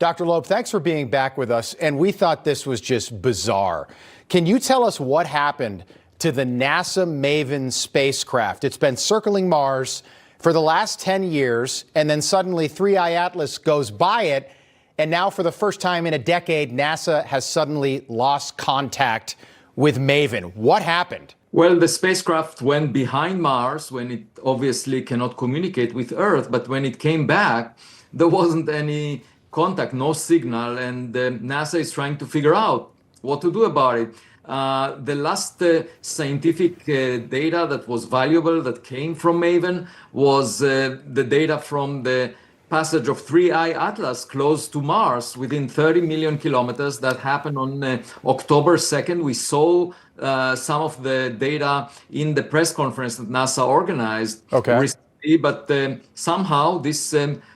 Dr. Loeb, thanks for being back with us. And we thought this was just bizarre. Can you tell us what happened to the NASA Maven spacecraft? It's been circling Mars for the last 10 years, and then suddenly 3I Atlas goes by it. And now for the first time in a decade, NASA has suddenly lost contact with Maven. What happened? Well, the spacecraft went behind Mars when it obviously cannot communicate with Earth, but when it came back, there wasn't any contact, no signal, and NASA is trying to figure out what to do about it. The last scientific data that was valuable that came from Maven was the data from the passage of 3I Atlas close to Mars within 30 million kilometers. That happened on October 2nd. We saw some of the data in the press conference that NASA organized recently, but somehow this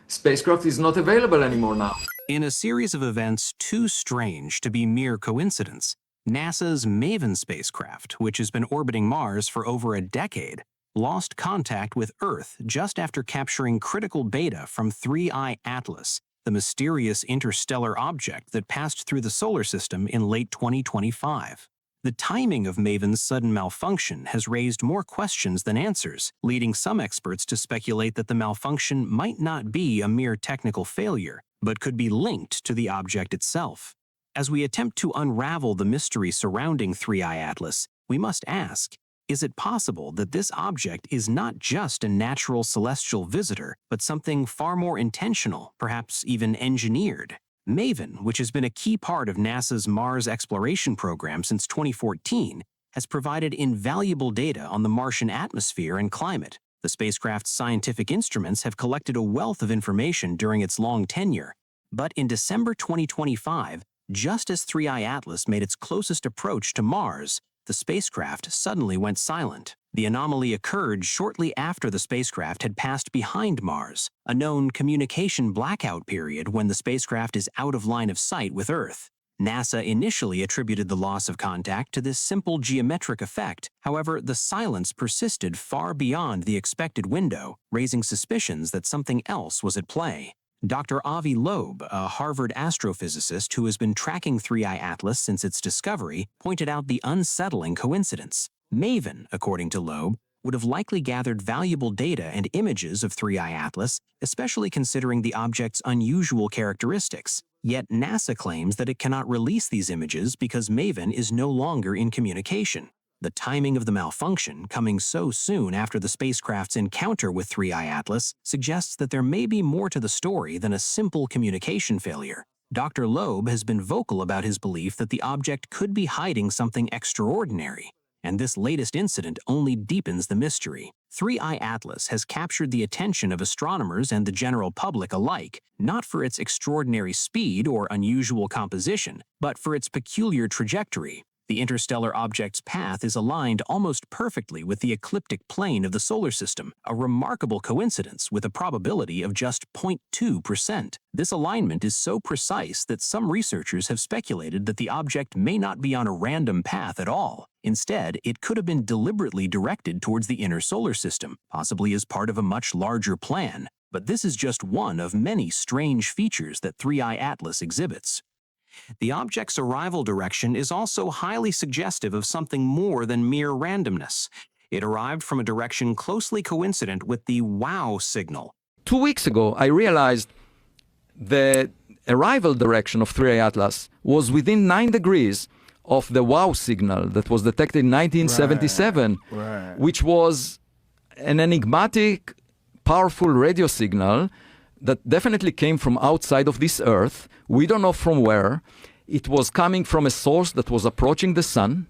spacecraft is not available anymore now. In a series of events too strange to be mere coincidence, NASA's Maven spacecraft, which has been orbiting Mars for over a decade, lost contact with Earth just after capturing critical data from 3I Atlas, the mysterious interstellar object that passed through the solar system in late 2025. The timing of Maven's sudden malfunction has raised more questions than answers, leading some experts to speculate that the malfunction might not be a mere technical failure, but could be linked to the object itself. As we attempt to unravel the mystery surrounding 3I Atlas, we must ask, is it possible that this object is not just a natural celestial visitor, but something far more intentional, perhaps even engineered? Maven, which has been a key part of NASA's Mars exploration program since 2014, has provided invaluable data on the Martian atmosphere and climate. The spacecraft's scientific instruments have collected a wealth of information during its long tenure. But in December 2025, just as 3I Atlas made its closest approach to Mars, the spacecraft suddenly went silent. The anomaly occurred shortly after the spacecraft had passed behind Mars, a known communication blackout period when the spacecraft is out of line of sight with Earth. NASA initially attributed the loss of contact to this simple geometric effect. However, the silence persisted far beyond the expected window, raising suspicions that something else was at play. Dr. Avi Loeb, a Harvard astrophysicist who has been tracking 3I Atlas since its discovery, pointed out the unsettling coincidence. Maven, according to Loeb, would have likely gathered valuable data and images of 3I Atlas, especially considering the object's unusual characteristics. Yet NASA claims that it cannot release these images because Maven is no longer in communication. The timing of the malfunction, coming so soon after the spacecraft's encounter with 3I Atlas, suggests that there may be more to the story than a simple communication failure. Dr. Loeb has been vocal about his belief that the object could be hiding something extraordinary, and this latest incident only deepens the mystery. 3I Atlas has captured the attention of astronomers and the general public alike, not for its extraordinary speed or unusual composition, but for its peculiar trajectory. The interstellar object's path is aligned almost perfectly with the ecliptic plane of the solar system, a remarkable coincidence with a probability of just 0.2%. This alignment is so precise that some researchers have speculated that the object may not be on a random path at all. Instead, it could have been deliberately directed towards the inner solar system, possibly as part of a much larger plan. But this is just one of many strange features that 3I Atlas exhibits. The object's arrival direction is also highly suggestive of something more than mere randomness. It arrived from a direction closely coincident with the WOW signal. 2 weeks ago, I realized the arrival direction of 3I Atlas was within 9 degrees of the WOW signal that was detected in 1977, which was an enigmatic, powerful radio signal that definitely came from outside of this Earth. We don't know from where. It was coming from a source that was approaching the sun.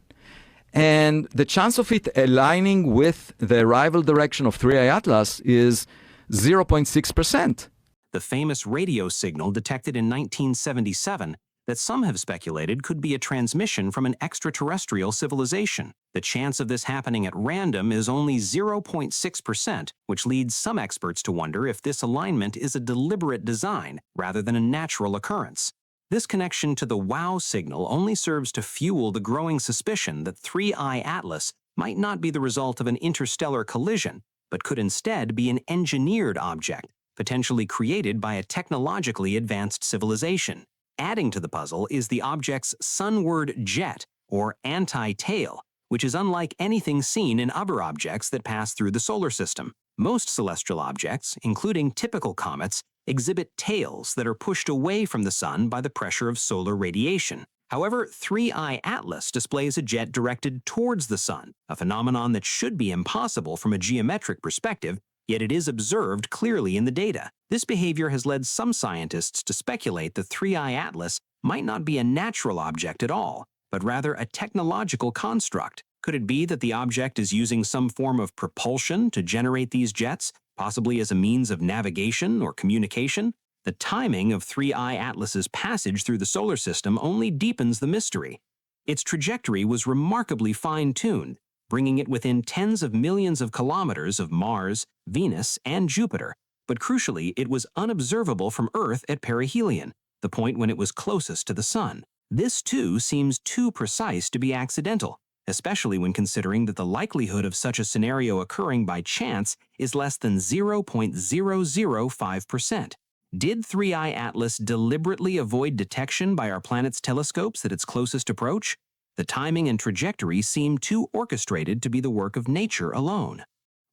And the chance of it aligning with the arrival direction of 3I Atlas is 0.6%. The famous radio signal detected in 1977 that some have speculated could be a transmission from an extraterrestrial civilization. The chance of this happening at random is only 0.6%, which leads some experts to wonder if this alignment is a deliberate design rather than a natural occurrence. This connection to the WOW signal only serves to fuel the growing suspicion that 3I Atlas might not be the result of an interstellar collision, but could instead be an engineered object, potentially created by a technologically advanced civilization. Adding to the puzzle is the object's sunward jet, or anti-tail, which is unlike anything seen in other objects that pass through the solar system. Most celestial objects, including typical comets, exhibit tails that are pushed away from the sun by the pressure of solar radiation. However, 3I Atlas displays a jet directed towards the sun, a phenomenon that should be impossible from a geometric perspective, yet it is observed clearly in the data. This behavior has led some scientists to speculate that 3I Atlas might not be a natural object at all, but rather a technological construct. Could it be that the object is using some form of propulsion to generate these jets, possibly as a means of navigation or communication? The timing of 3I Atlas's passage through the solar system only deepens the mystery. Its trajectory was remarkably fine-tuned, bringing it within tens of millions of kilometers of Mars, Venus, and Jupiter, but crucially, it was unobservable from Earth at perihelion, the point when it was closest to the sun. This, too, seems too precise to be accidental, especially when considering that the likelihood of such a scenario occurring by chance is less than 0.005%. Did 3I Atlas deliberately avoid detection by our planet's telescopes at its closest approach? The timing and trajectory seem too orchestrated to be the work of nature alone.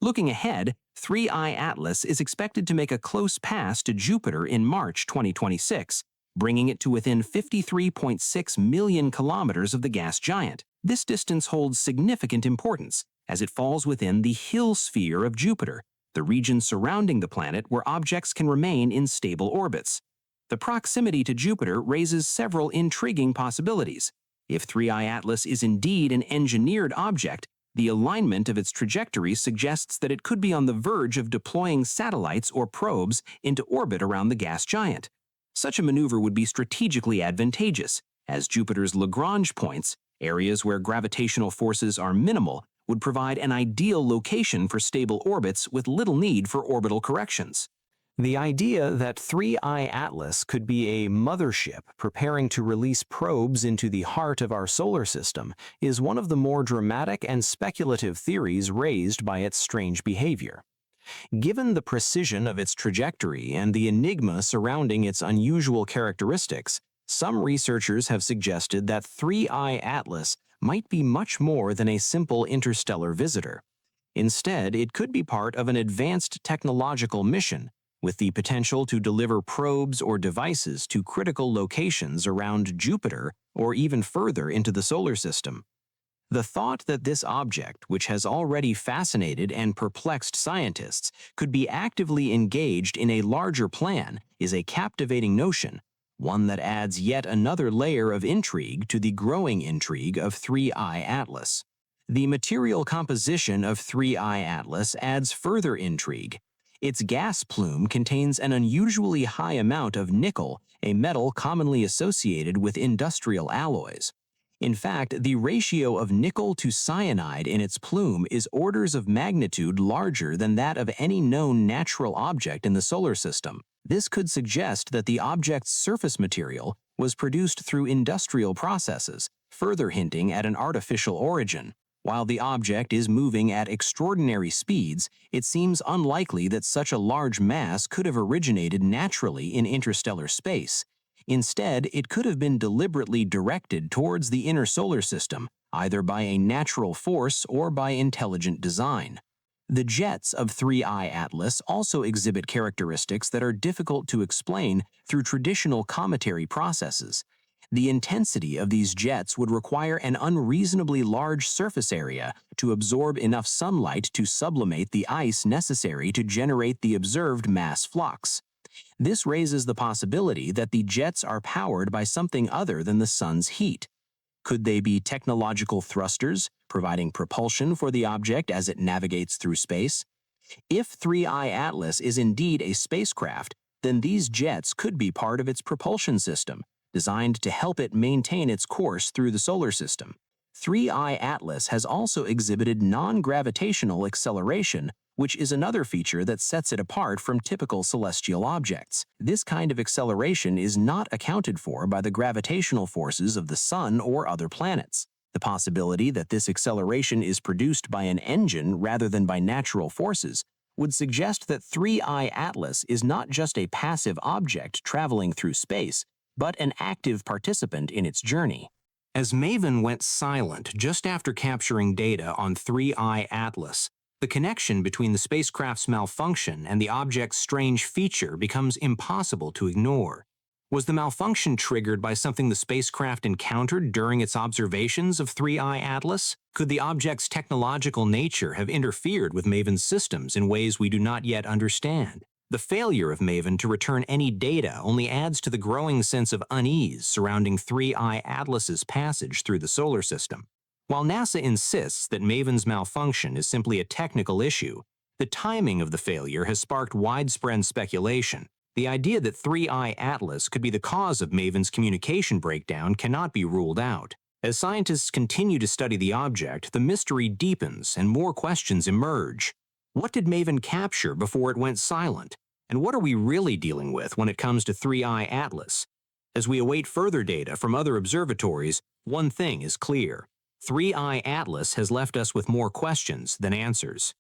Looking ahead, 3I Atlas is expected to make a close pass to Jupiter in March 2026, bringing it to within 53.6 million kilometers of the gas giant. This distance holds significant importance, as it falls within the Hill sphere of Jupiter, the region surrounding the planet where objects can remain in stable orbits. The proximity to Jupiter raises several intriguing possibilities. If 3I Atlas is indeed an engineered object, the alignment of its trajectory suggests that it could be on the verge of deploying satellites or probes into orbit around the gas giant. Such a maneuver would be strategically advantageous, as Jupiter's Lagrange points, areas where gravitational forces are minimal, would provide an ideal location for stable orbits with little need for orbital corrections. The idea that 3I Atlas could be a mothership preparing to release probes into the heart of our solar system is one of the more dramatic and speculative theories raised by its strange behavior. Given the precision of its trajectory and the enigma surrounding its unusual characteristics, some researchers have suggested that 3I Atlas might be much more than a simple interstellar visitor. Instead, it could be part of an advanced technological mission, with the potential to deliver probes or devices to critical locations around Jupiter or even further into the solar system. The thought that this object, which has already fascinated and perplexed scientists, could be actively engaged in a larger plan is a captivating notion, one that adds yet another layer of intrigue to the growing intrigue of 3I Atlas. The material composition of 3I Atlas adds further intrigue. Its gas plume contains an unusually high amount of nickel, a metal commonly associated with industrial alloys. In fact, the ratio of nickel to cyanide in its plume is orders of magnitude larger than that of any known natural object in the solar system. This could suggest that the object's surface material was produced through industrial processes, further hinting at an artificial origin. While the object is moving at extraordinary speeds, it seems unlikely that such a large mass could have originated naturally in interstellar space. Instead, it could have been deliberately directed towards the inner solar system, either by a natural force or by intelligent design. The jets of 3I Atlas also exhibit characteristics that are difficult to explain through traditional cometary processes. The intensity of these jets would require an unreasonably large surface area to absorb enough sunlight to sublimate the ice necessary to generate the observed mass flux. This raises the possibility that the jets are powered by something other than the sun's heat. Could they be technological thrusters, providing propulsion for the object as it navigates through space? If 3I Atlas is indeed a spacecraft, then these jets could be part of its propulsion system, designed to help it maintain its course through the solar system. 3I Atlas has also exhibited non-gravitational acceleration, which is another feature that sets it apart from typical celestial objects. This kind of acceleration is not accounted for by the gravitational forces of the Sun or other planets. The possibility that this acceleration is produced by an engine rather than by natural forces would suggest that 3I Atlas is not just a passive object traveling through space, but an active participant in its journey. As Maven went silent just after capturing data on 3I Atlas, the connection between the spacecraft's malfunction and the object's strange feature becomes impossible to ignore. Was the malfunction triggered by something the spacecraft encountered during its observations of 3I Atlas? Could the object's technological nature have interfered with Maven's systems in ways we do not yet understand? The failure of Maven to return any data only adds to the growing sense of unease surrounding 3I Atlas's passage through the solar system. While NASA insists that Maven's malfunction is simply a technical issue, the timing of the failure has sparked widespread speculation. The idea that 3I Atlas could be the cause of Maven's communication breakdown cannot be ruled out. As scientists continue to study the object, the mystery deepens and more questions emerge. What did Maven capture before it went silent? And what are we really dealing with when it comes to 3I Atlas? As we await further data from other observatories, one thing is clear. 3I Atlas has left us with more questions than answers.